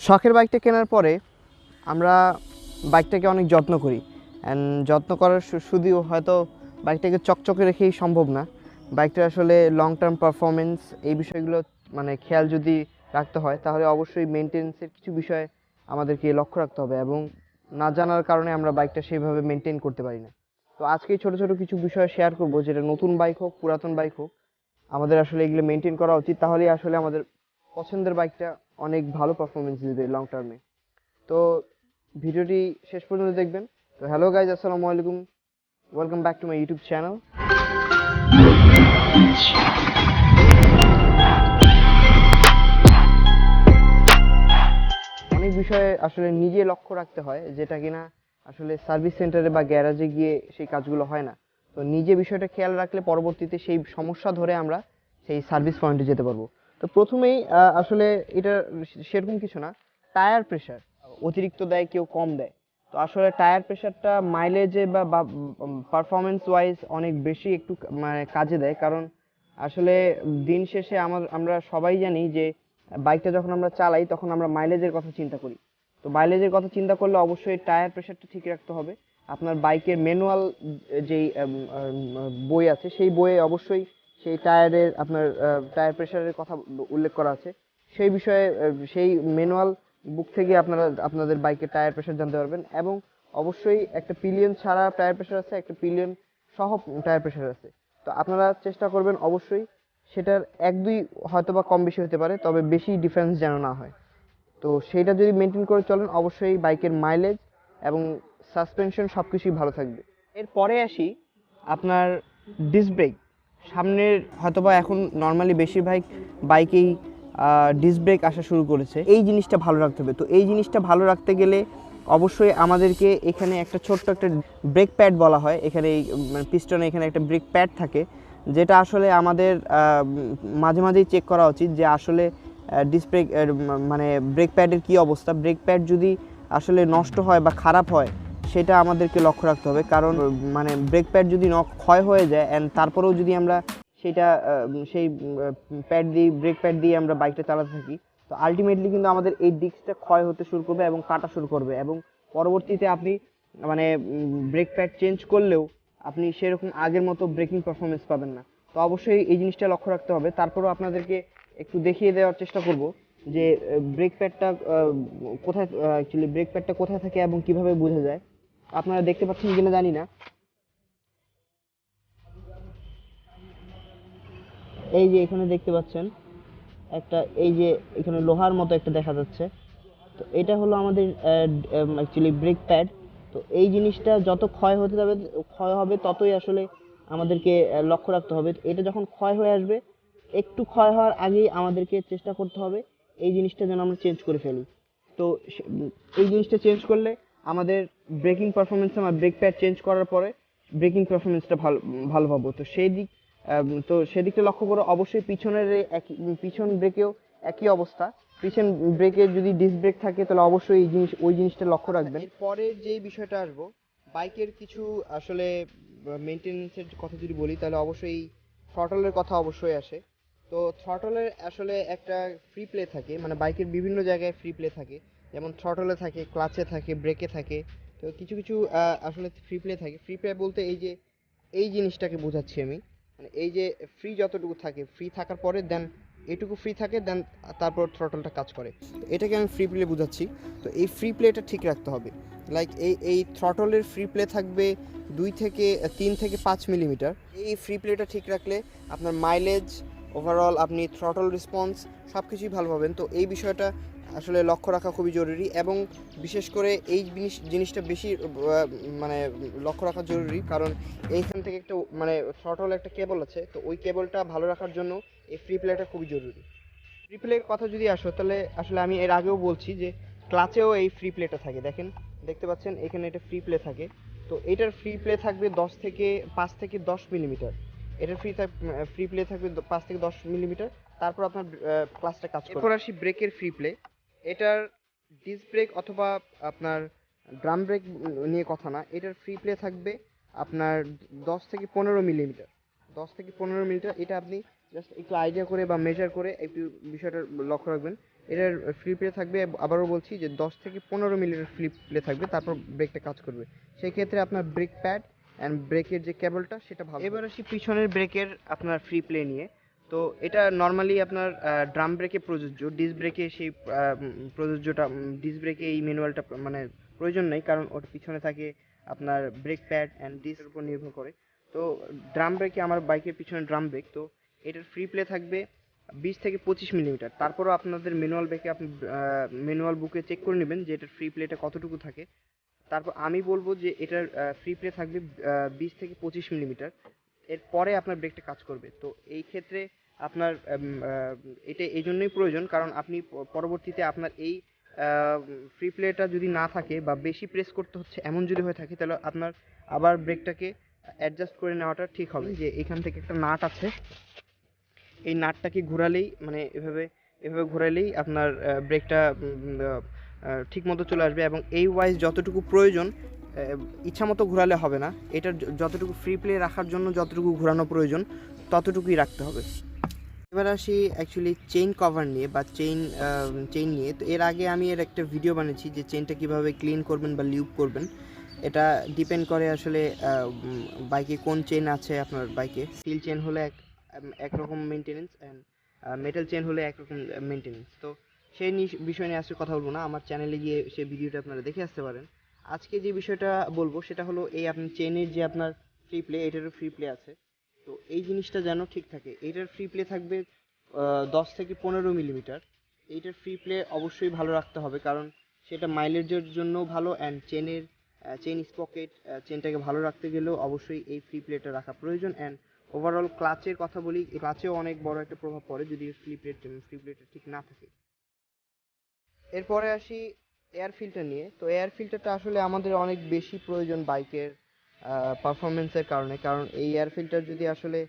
শখের বাইকটা কেনার পরে আমরা বাইকটাকে অনেক যত্ন করি অ্যান্ড যত্ন করার শুধু হয়তো বাইকটাকে চকচকে রেখেই সম্ভব না। বাইকটা আসলে লং টার্ম পারফরমেন্স এই বিষয়গুলো মানে খেয়াল যদি রাখতে হয় তাহলে অবশ্যই মেনটেন্সের কিছু বিষয় আমাদেরকে লক্ষ্য রাখতে হবে, এবং না জানার কারণে আমরা বাইকটা সেইভাবে মেনটেন করতে পারি না। তো আজকে ছোট ছোট কিছু বিষয় শেয়ার করবো, যেটা নতুন বাইক হোক পুরাতন বাইক হোক আমাদের আসলে এগুলো মেনটেন করা উচিত, তাহলেই আসলে আমাদের পছন্দের বাইকটা অনেক ভালো পারফরমেন্স দিবে লং টার্মে। তো ভিডিওটি শেষ পর্যন্ত দেখবেন। তো হ্যালো গাইজ, আসসালামু আলাইকুম, welcome back to my YouTube channel. অনেক বিষয়ে আসলে নিজে লক্ষ্য রাখতে হয়, যেটা কিনা আসলে সার্ভিস সেন্টারে বা গ্যারাজে গিয়ে সেই কাজগুলো হয় না। তো নিজে বিষয়টা খেয়াল রাখলে পরবর্তীতে সেই সমস্যা ধরে আমরা সেই সার্ভিস পয়েন্টে যেতে পারবো। তো প্রথমেই আসলে এটা সেরকম কিছু না, টায়ার প্রেশার অতিরিক্ত দেয় কেউ কম দেয়। তো আসলে টায়ার প্রেশারটা মাইলেজে বা পারফরমেন্স ওয়াইজ অনেক বেশি একটু মানে কাজে দেয়, কারণ আসলে দিন শেষে আমরা সবাই জানি যে বাইকটা যখন আমরা চালাই তখন আমরা মাইলেজের কথা চিন্তা করি। তো মাইলেজের কথা চিন্তা করলে অবশ্যই টায়ার প্রেশারটা ঠিক রাখতে হবে। আপনার বাইকের ম্যানুয়াল যেই বই আছে সেই বইয়ে অবশ্যই সেই টায়ারের আপনার টায়ার প্রেশারের কথা উল্লেখ করা আছে। সেই বিষয়ে সেই ম্যানুয়াল বুক থেকে আপনারা আপনাদের বাইকের টায়ার প্রেশার জানতে পারবেন, এবং অবশ্যই একটা পিলিয়ন ছাড়া টায়ার প্রেশার আছে, একটা পিলিয়ন সহ টায়ার প্রেশার আছে। তো আপনারা চেষ্টা করবেন অবশ্যই সেটার এক দুই হয়তো বা কম বেশি হতে পারে, তবে বেশি ডিফারেন্স যেন না হয়। তো সেইটা যদি মেনটেন করে চলেন অবশ্যই বাইকের মাইলেজ এবং সাসপেনশন সব কিছুই ভালো থাকবে। এরপরে আসি আপনার ডিস্ক ব্রেক। সামনের হয়তোবা এখন নর্মালি বেশিরভাগ বাইকেই ডিস্ক ব্রেক আসা শুরু করেছে, এই জিনিসটা ভালো রাখতে হবে। তো এই জিনিসটা ভালো রাখতে গেলে অবশ্যই আমাদেরকে এখানে একটা ছোট্ট একটা ব্রেক প্যাড বলা হয়, এখানে এই পিস্টনে এখানে একটা ব্রেক প্যাড থাকে, যেটা আসলে আমাদের মাঝে মাঝেই চেক করা উচিত যে আসলে ডিস্ক ব্রেক মানে ব্রেক প্যাডের কী অবস্থা। ব্রেক প্যাড যদি আসলে নষ্ট হয় বা খারাপ হয় সেটা আমাদেরকে লক্ষ্য রাখতে হবে, কারণ মানে ব্রেক প্যাড যদি ক্ষয় হয়ে যায় অ্যান্ড তারপরেও যদি আমরা সেটা সেই প্যাড দিয়ে ব্রেক প্যাড দিয়ে আমরা বাইকটা চালাতে থাকি, তো আলটিমেটলি কিন্তু আমাদের এই ডিস্কটা ক্ষয় হতে শুরু করবে এবং কাটা শুরু করবে, এবং পরবর্তীতে আপনি মানে ব্রেক প্যাড চেঞ্জ করলেও আপনি সেরকম আগের মতো ব্রেকিং পারফরমেন্স পাবেন না। তো অবশ্যই এই জিনিসটা লক্ষ্য রাখতে হবে। তারপরেও আপনাদেরকে একটু দেখিয়ে দেওয়ার চেষ্টা করব যে ব্রেক প্যাডটা কোথায়, অ্যাকচুয়ালি ব্রেক প্যাডটা কোথায় থাকে এবং কিভাবে বোঝা যায়। আপনারা দেখতে পাচ্ছেন কিনা জানি না, এই যে এখানে দেখতে পাচ্ছেন একটা, এই যে এখানে লোহার মতো একটা দেখা যাচ্ছে, তো এটা হলো আমাদের অ্যাকচুয়ালি ব্রেক প্যাড। তো এই জিনিসটা যত ক্ষয় হতে যাবে, ক্ষয় হবে ততই আসলে আমাদেরকে লক্ষ্য রাখতে হবে। এটা যখন ক্ষয় হয়ে আসবে, একটু ক্ষয় হওয়ার আগেই আমাদেরকে চেষ্টা করতে হবে এই জিনিসটা যেন আমরা চেঞ্জ করে ফেলি। তো এই জিনিসটা চেঞ্জ করলে আমাদের ব্রেকিং পারফরমেন্স, আমার ব্রেক প্যাড চেঞ্জ করার পরে ব্রেকিং পারফরমেন্সটা ভালো ভালো পাবো। তো সেই দিক তো সেদিকটা লক্ষ্য করে অবশ্যই পিছনের একই পিছন ব্রেকেও একই অবস্থা। পিছন ব্রেকে যদি ডিস্ক ব্রেক থাকে তাহলে অবশ্যই এই জিনিস ওই জিনিসটা লক্ষ্য রাখবেন। এরপরে যেই বিষয়টা আসবো, বাইকের কিছু আসলে মেনটেন্যান্সের কথা যদি বলি তাহলে অবশ্যই থ্রটলের কথা অবশ্যই আসে। তো থ্রটলের আসলে একটা ফ্রি প্লে থাকে, মানে বাইকের বিভিন্ন জায়গায় ফ্রি প্লে থাকে, যেমন থ্রটলে থাকে, ক্লাচে থাকে, ব্রেকে থাকে। তো কিছু কিছু আসলে ফ্রি প্লে থাকে। ফ্রি প্লে বলতে এই যে এই জিনিসটাকে বোঝাচ্ছি আমি, মানে এই যে ফ্রি যতটুকু থাকে, ফ্রি থাকার পরে দেন এটুকু ফ্রি থাকে, দেন তারপর থ্রটলটা কাজ করে। তো এটাকে আমি ফ্রি প্লে বোঝাচ্ছি। তো এই ফ্রি প্লেটা ঠিক রাখতে হবে। লাইক এই থ্রটলের ফ্রি প্লে থাকবে 3 থেকে 5 মিলিমিটার। এই ফ্রি প্লেটা ঠিক রাখলে আপনার মাইলেজ, ওভারঅল আপনি থ্রটল রেসপন্স সব কিছুই ভালো পাবেন। তো এই বিষয়টা আসলে লক্ষ্য রাখা খুবই জরুরি, এবং বিশেষ করে এই জিনিসটা বেশি মানে লক্ষ্য রাখা জরুরি, কারণ এইখান থেকে একটা মানে থ্রটল একটা কেবল আছে, তো ওই কেবলটা ভালো রাখার জন্য এই ফ্রি প্লেটা খুবই জরুরি। ফ্রি প্লের কথা যদি আসো তাহলে আসলে আমি এর আগেও বলছি যে ক্লাচেও এই ফ্রি প্লেটা থাকে, দেখেন দেখতে পাচ্ছেন এখানে এটা ফ্রি প্লে থাকে। তো এটার ফ্রি প্লে থাকবে 5 থেকে 10 মিলিমিটার। এটার ফ্রি প্লে থাকবে 5 থেকে 10 মিলিমিটার। তারপর আপনার ক্লাচটা কাজ করবে। এরপর আসি ব্রেকের ফ্রি প্লে। এটার ডিস্ক ব্রেক অথবা আপনার ড্রাম ব্রেক নিয়ে কথা না, এটার ফ্রি প্লে থাকবে আপনার 10 থেকে 15 মিলিমিটার। 10 থেকে 15 মিলিমিটার, এটা আপনি জাস্ট একটু আইডিয়া করে বা মেজার করে একটু বিষয়টা লক্ষ্য রাখবেন। এটার ফ্রি প্লে থাকবে, আবারও বলছি যে 10 থেকে 15 মিনিটের ফ্রি প্লে থাকবে, তারপর ব্রেকটা কাজ করবে। সেই ক্ষেত্রে আপনার ব্রেক প্যাড অ্যান্ড ব্রেকের যে কেবলটা সেটা ভালো। এবার আসি পিছনের ব্রেকের আপনার ফ্রি প্লে নিয়ে। তো এটা নর্মালি আপনার ড্রাম ব্রেকে প্রযোজ্য, ডিস্ক ব্রেকে সেই প্রযোজ্যটা, ডিস্ক ব্রেকে এই ম্যানুয়ালটা মানে প্রয়োজন নেই, কারণ ওর পিছনে থাকে আপনার ব্রেক প্যাড অ্যান্ড ডিস্কের উপর নির্ভর করে। তো ড্রাম ব্রেকে, আমার বাইকের পিছনে ড্রাম ব্রেক, তো এটার ফ্রি প্লে থাকবে 20 থেকে 25 মিলিমিটার। তারপরও আপনাদের ম্যানুয়াল ব্রেকে আপনি ম্যানুয়াল বুকে চেক করে নেবেন যে এটার ফ্রি প্লেটা কতটুকু থাকে। তারপর আমি বলবো যে এটার ফ্রি প্লে থাকবে 20 থেকে 25 মিলিমিটার, এরপরে আপনার ব্রেকটা কাজ করবে। তো এই ক্ষেত্রে আপনার এটা এই জন্যই প্রয়োজন, কারণ আপনি পরবর্তীতে আপনার এই ফ্রি প্লেটা যদি না থাকে বা বেশি প্রেস করতে হচ্ছে এমন যদি হয়ে থাকে, তাহলে আপনার আবার ব্রেকটাকে অ্যাডজাস্ট করে নেওয়াটা ঠিক হবে। যে এখান থেকে একটা নাট আছে, এই নাটটাকে ঘোরালেই, মানে এভাবে এভাবে ঘোরালেই আপনার ব্রেকটা ঠিক মতো চলে আসবে। এবং এই ওয়াইজ যতটুকু প্রয়োজন, ইচ্ছা মতো ঘোরালে হবে না, এটার যতটুকু ফ্রি প্লে রাখার জন্য যতটুকু ঘোরানো প্রয়োজন ততটুকুই রাখতে হবে। এবার আসি অ্যাকচুয়ালি চেইন কভার নিয়ে বা চেইন নিয়ে। তো এর আগে আমি এর একটা ভিডিও বানিয়েছি যে চেইনটা কীভাবে ক্লিন করবেন বা লিউপ করবেন। এটা ডিপেন্ড করে আসলে বাইকে কোন চেইন আছে। আপনার বাইকে স্টিল চেইন হলে একরকম মেনটেনেন্স, অ্যান্ড মেটাল চেইন হলে একরকম মেনটেনেন্স। তো সেই বিষয় নিয়ে আজকে কথা বলবো না, আমার চ্যানেলে গিয়ে সেই ভিডিওটা আপনারা দেখে আসতে পারেন। আজকে যে বিষয়টা বলবো সেটা হলো এই আপনি চেইনের যে আপনার ফ্রি প্লে, এটারও ফ্রি প্লে আছে। তো এই জিনিসটা যেন ঠিক থাকে, এইটার ফ্রি প্লে থাকবে 10 থেকে 15 মিলিমিটার। এইটার ফ্রি প্লে অবশ্যই ভালো রাখতে হবে, কারণ সেটা মাইলেজের জন্য ভালো, অ্যান্ড চেইন স্পকেট, চেনটাকে ভালো রাখতে গেলেও অবশ্যই এই ফ্রি প্লেটা রাখা প্রয়োজন। অ্যান্ড ওভারঅল ক্লাচের কথা বলি, ক্লাচেও অনেক বড় একটা প্রভাব পড়ে যদি ফ্রি প্লেটটা ঠিক না থাকে। এরপরে আসি এয়ার ফিল্টার নিয়ে। তো এয়ার ফিল্টারটা আসলে আমাদের অনেক বেশি প্রয়োজন বাইকের পারফরমেন্সের কারণে, কারণ এই এয়ার ফিল্টার যদি আসলে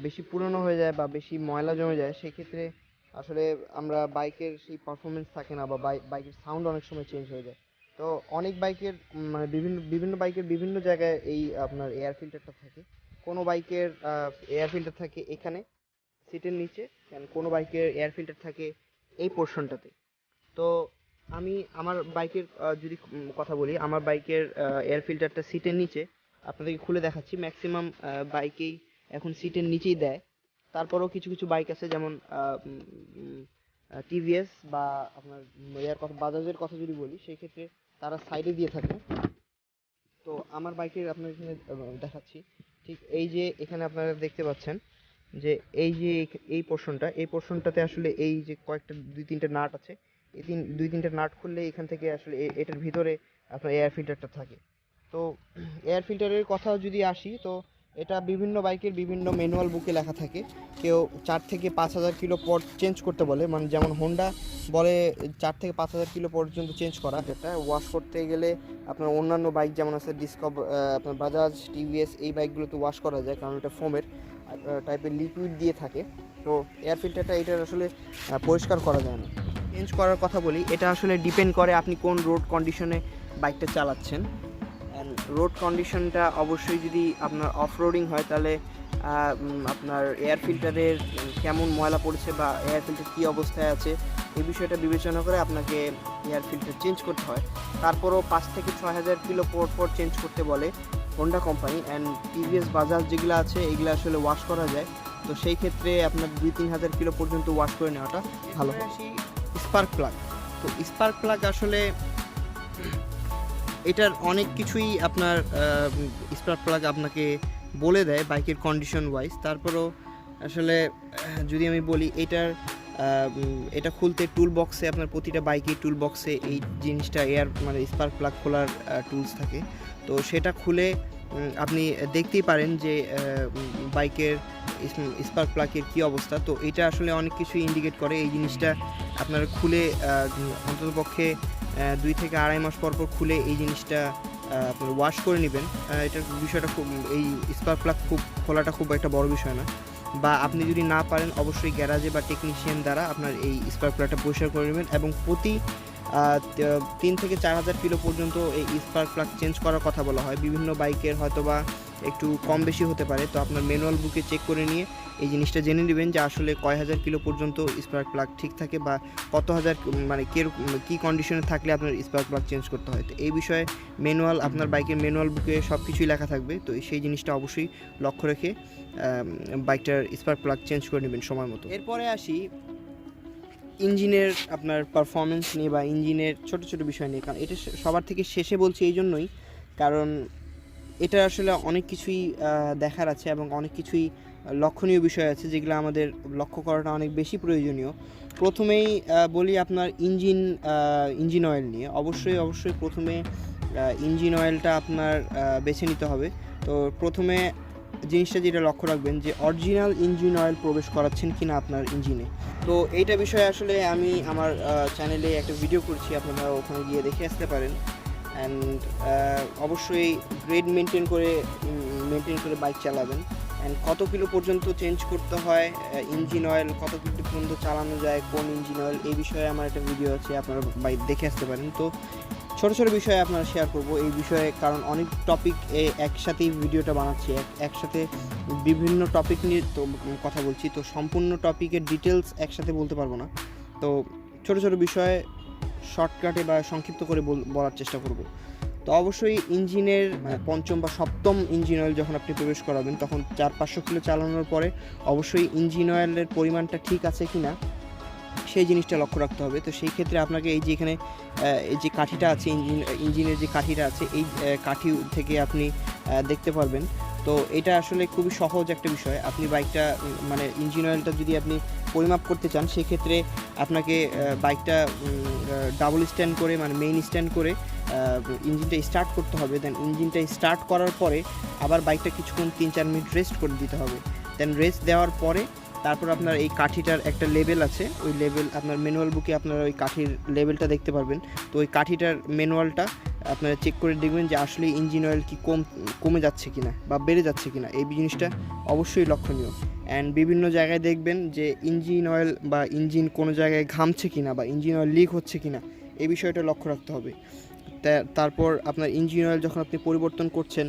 বেশি পুরনো হয়ে যায় বা বেশি ময়লা জমে যায়, সেক্ষেত্রে আসলে আমরা বাইকের সেই পারফরমেন্স থাকে না, বা বাইকের সাউন্ড অনেক সময় চেঞ্জ হয়ে যায়। তো অনেক বাইকের মানে বিভিন্ন বিভিন্ন বাইকের বিভিন্ন জায়গায় এই আপনার এয়ার ফিল্টারটা থাকে। কোনো বাইকের এয়ার ফিল্টার থাকে এখানে সিটের নিচে, কোনো বাইকের এয়ার ফিল্টার থাকে এই পোর্শনটাতে। তো আমি আমার বাইকের যদি কথা বলি, আমার বাইকের এয়ার ফিল্টারটা সিটের নিচে, আপনাদেরকে খুলে দেখাচ্ছি। ম্যাক্সিমাম বাইকেই এখন সিটের নিচেই দেয়। তারপরেও কিছু কিছু বাইক আছে, যেমন টিভিএস বা আপনার বাজাজের কথা যদি বলি, সেই ক্ষেত্রে তারা সাইডে দিয়ে থাকে। তো আমার বাইকের আপনার এখানে দেখাচ্ছি, ঠিক এই যে এখানে আপনারা দেখতে পাচ্ছেন যে এই যে এই পোর্শনটাতে আসলে এই যে কয়েকটা 2-3টে নাট আছে, এই 2-3টে নাট খুললে এখান থেকে আসলে এটার ভিতরে আপনার এয়ার ফিল্টারটা থাকে। তো এয়ার ফিল্টারের কথা যদি আসি, তো এটা বিভিন্ন বাইকের বিভিন্ন ম্যানুয়াল বুকে লেখা থাকে। কেউ 4 থেকে 5,000 কিলো পর চেঞ্জ করতে বলে, মানে যেমন হোন্ডা বলে 4 থেকে 5,000 কিলো পর্যন্ত চেঞ্জ করা। এটা ওয়াশ করতে গেলে আপনার অন্যান্য বাইক যেমন আছে আপনার বাজাজ, টিভিএস, এই বাইকগুলোতে ওয়াশ করা যায়, কারণ এটা ফোমের টাইপের লিকুইড দিয়ে থাকে। তো এয়ার ফিল্টারটা এটার আসলে পরিষ্কার করা যায় না। চেঞ্জ করার কথা বলি, এটা আসলে ডিপেন্ড করে আপনি কোন রোড কন্ডিশনে বাইকটা চালাচ্ছেন। রোড কন্ডিশনটা অবশ্যই যদি আপনার অফ রোডিং হয়, তাহলে আপনার এয়ার ফিল্টারের কেমন ময়লা পড়েছে বা এয়ার ফিল্টার কী অবস্থায় আছে, এই বিষয়টা বিবেচনা করে আপনাকে এয়ার ফিল্টার চেঞ্জ করতে হয়। তারপরও 5 থেকে 6,000 কিলো পর চেঞ্জ করতে বলে Honda company. And TVS, Bajaj যেগুলো আছে এগুলো আসলে ওয়াশ করা যায়। তো সেই ক্ষেত্রে আপনার 2-3 হাজার কিলো পর্যন্ত ওয়াশ করে নেওয়াটা ভালো হয়। স্পার্ক প্লাগ, তো স্পার্ক প্লাগ আসলে এটার অনেক কিছুই আপনার স্পার্ক প্লাগ আপনাকে বলে দেয় বাইকের কন্ডিশন ওয়াইজ। তারপরও আসলে যদি আমি বলি, এটা খুলতে টুল বক্সে, আপনার প্রতিটা বাইকের টুল বক্সে এই জিনিসটা মানে স্পার্ক প্লাগ খোলার টুলস থাকে। তো সেটা খুলে আপনি দেখতেই পারেন যে বাইকের স্পার্ক প্লাগের কী অবস্থা। তো এটা আসলে অনেক কিছু ইন্ডিকেট করে। এই জিনিসটা আপনার খুলে অন্ততপক্ষে 2 থেকে 2.5 মাস পর খুলে এই জিনিসটা আপনার ওয়াশ করে নেবেন। এটার বিষয়টা এই স্পার্ক প্লাগ খোলাটা খুব একটা বড় বিষয় না। বা আপনি যদি না পারেন, অবশ্যই গ্যারাজে বা টেকনিশিয়ান দ্বারা আপনার এই স্পার্ক প্লাগটা পরিষ্কার করে নেবেন। এবং প্রতি 3 থেকে 4 হাজার কিলো পর্যন্ত এই স্পার্ক প্লাগ চেঞ্জ করার কথা বলা হয়। বিভিন্ন বাইকের হয়তোবা একটু কম বেশি হতে পারে, তো আপনার ম্যানুয়াল বুকে চেক করে নিয়ে এই জিনিসটা জেনে নেবেন যে আসলে কয় হাজার কিলো পর্যন্ত স্পার্ক প্লাগ ঠিক থাকে বা কত হাজার মানে কী কন্ডিশনে থাকলে আপনার স্পার্ক প্লাগ চেঞ্জ করতে হয়। তো এই বিষয়ে ম্যানুয়াল, আপনার বাইকের ম্যানুয়াল বুকে সব কিছুই লেখা থাকবে, তো সেই জিনিসটা অবশ্যই লক্ষ্য রেখে বাইকটার স্পার্ক প্লাগ চেঞ্জ করে নেবেন সময় মতো। এরপরে আসি ইঞ্জিনের আপনার পারফরমেন্স নিয়ে বা ইঞ্জিনের ছোট ছোট বিষয় নিয়ে, কারণ এটা সবার থেকে শেষে বলছি এই জন্যই কারণ এটা আসলে অনেক কিছুই দেখার আছে এবং অনেক কিছুই লক্ষণীয় বিষয় আছে যেগুলো আমাদের লক্ষ্য করাটা অনেক বেশি প্রয়োজনীয়। প্রথমেই বলি আপনার ইঞ্জিন অয়েল নিয়ে। অবশ্যই প্রথমে ইঞ্জিন অয়েলটা আপনার বেছে নিতে হবে। তো প্রথমে জিনিসটা যেটা লক্ষ্য রাখবেন যে অরিজিনাল ইঞ্জিন অয়েল প্রবেশ করাচ্ছেন কিনা আপনার ইঞ্জিনে। তো এইটা বিষয়ে আসলে আমি আমার চ্যানেলে একটা ভিডিও করছি, আপনারা ওখানে গিয়ে দেখে আসতে পারেন। অ্যান্ড অবশ্যই গ্রেড মেনটেন করে বাইক চালাবেন। অ্যান্ড কত কিলো পর্যন্ত চেঞ্জ করতে হয় ইঞ্জিন অয়েল, কত কিলো পর্যন্ত চালানো যায় কোন ইঞ্জিন অয়েল, এই বিষয়ে আমার একটা ভিডিও আছে, আপনারা বাইক দেখে আসতে পারেন। তো ছোটো ছোটো বিষয়ে আপনারা শেয়ার করব এই বিষয়ে, কারণ অনেক টপিক একসাথেই ভিডিওটা বানাচ্ছি, একসাথে বিভিন্ন টপিক নিয়ে তো কথা বলছি, তো সম্পূর্ণ টপিকের ডিটেলস একসাথে বলতে পারবো না। তো ছোটো ছোটো বিষয়ে শর্টকাটে বা সংক্ষিপ্ত করে বলার চেষ্টা করব। তো অবশ্যই ইঞ্জিনের পঞ্চম বা সপ্তম ইঞ্জিন অয়েল যখন আপনি প্রবেশ করাবেন তখন 400-500 কিলো চালানোর পরে অবশ্যই ইঞ্জিন অয়েলের পরিমাণটা ঠিক আছে কি না সেই জিনিসটা লক্ষ্য রাখতে হবে। তো সেই ক্ষেত্রে আপনাকে এই যে এখানে এই যে কাঠিটা আছে, ইঞ্জিনের যে কাঠিটা আছে, এই কাঠি থেকে আপনি দেখতে পারবেন। তো এটা আসলে খুবই সহজ একটা বিষয়। আপনি বাইকটা মানে ইঞ্জিন অয়েলটা যদি আপনি পরিমাপ করতে চান সেক্ষেত্রে আপনাকে বাইকটা ডাবল স্ট্যান্ড করে মানে মেইন স্ট্যান্ড করে ইঞ্জিনটা স্টার্ট করতে হবে। দেন ইঞ্জিনটা স্টার্ট করার পরে আবার বাইকটা কিছুক্ষণ 3-4 মিনিট রেস্ট করে দিতে হবে। দেন রেস্ট দেওয়ার পরে তারপর আপনার এই কাঠিটার একটা লেভেল আছে, ওই লেভেল আপনার ম্যানুয়াল বুকে আপনার ওই কাঠির লেভেলটা দেখতে পারবেন। তো ওই কাঠিটার ম্যানুয়ালটা আপনারা চেক করে দেখবেন যে আসলে ইঞ্জিন অয়েল কি কমে যাচ্ছে কিনা বা বেড়ে যাচ্ছে কিনা, এই জিনিসটা অবশ্যই লক্ষণীয়। অ্যান্ড বিভিন্ন জায়গায় দেখবেন যে ইঞ্জিন অয়েল বা ইঞ্জিন কোনো জায়গায় ঘামছে কিনা বা ইঞ্জিন অয়েল লিক হচ্ছে কিনা, এই বিষয়টা লক্ষ্য রাখতে হবে। তারপর আপনার ইঞ্জিন অয়েল যখন আপনি পরিবর্তন করছেন,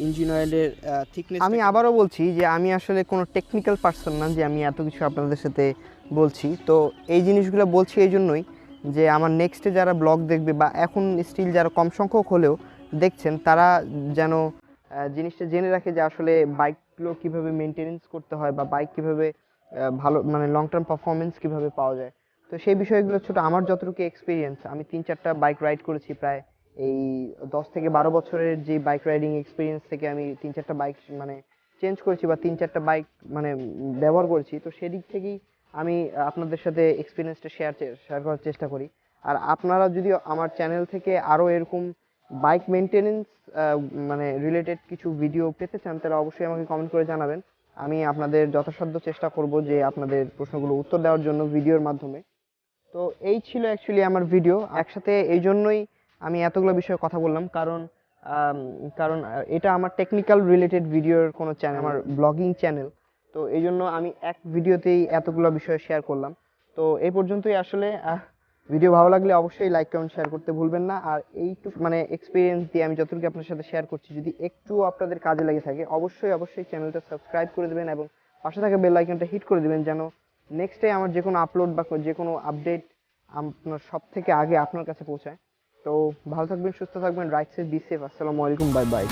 ইঞ্জিন অয়েলের থিকনেস, আমি আবারও বলছি যে আমি আসলে কোনো টেকনিক্যাল পার্সন না যে আমি এত কিছু আপনাদের সাথে বলছি। তো এই জিনিসগুলো বলছি এই জন্যই যে আমার নেক্সটে যারা ব্লগ দেখবে বা এখন স্টিল যারা কম সংখ্যক হলেও দেখছেন তারা যেন জিনিসটা জেনে রাখে যে আসলে বাইকগুলো কীভাবে মেনটেনেন্স করতে হয় বা বাইক কীভাবে ভালো মানে লং টার্ম পারফরমেন্স কীভাবে পাওয়া যায়। তো সেই বিষয়গুলো ছোটো আমার যতটুকু এক্সপিরিয়েন্স, আমি 3-4টা বাইক রাইড করেছি প্রায় এই 10 থেকে 12 বছরের যে বাইক রাইডিং এক্সপিরিয়েন্স থেকে আমি 3-4টা বাইক মানে চেঞ্জ করেছি বা 3-4টা বাইক মানে ব্যবহার করেছি। তো সেদিক থেকেই আমি আপনাদের সাথে এক্সপিরিয়েন্সটা শেয়ার করার চেষ্টা করি। আর আপনারা যদি আমার চ্যানেল থেকে আরও এরকম বাইক মেনটেনেন্স মানে রিলেটেড কিছু ভিডিও পেতে চান তাহলে অবশ্যই আমাকে কমেন্ট করে জানাবেন। আমি আপনাদের যথাসাধ্য চেষ্টা করব যে আপনাদের প্রশ্নগুলো উত্তর দেওয়ার জন্য ভিডিওর মাধ্যমে। তো এই ছিল অ্যাকচুয়ালি আমার ভিডিও। একসাথে এই জন্যই আমি এতগুলো বিষয়ে কথা বললাম কারণ এটা আমার টেকনিক্যাল রিলেটেড ভিডিওর কোনো চ্যানেল, আমার ব্লগিং চ্যানেল। তো এই জন্য আমি এক ভিডিওতেই এতগুলো বিষয় শেয়ার করলাম। তো এই পর্যন্তই আসলে। ভিডিও ভালো লাগলে অবশ্যই লাইক কমেন্ট শেয়ার করতে ভুলবেন না। আর এইটুকু মানে এক্সপিরিয়েন্স দিয়ে আমি যতটুকু আপনার সাথে শেয়ার করছি যদি একটু আপনাদের কাজে লেগে থাকে অবশ্যই চ্যানেলটা সাবস্ক্রাইব করে দেবেন এবং পাশে থাকা বেল আইকনটা হিট করে দেবেন যেন নেক্সট আমার যে কোনো আপলোড বা যে কোনো আপডেট আপনার সব থেকে আগে আপনার কাছে পৌঁছায়। তো ভালো থাকবেন, সুস্থ থাকবেন, রাইট সাইড বি সেফ। আসসালামু আলাইকুম, বাই বাই।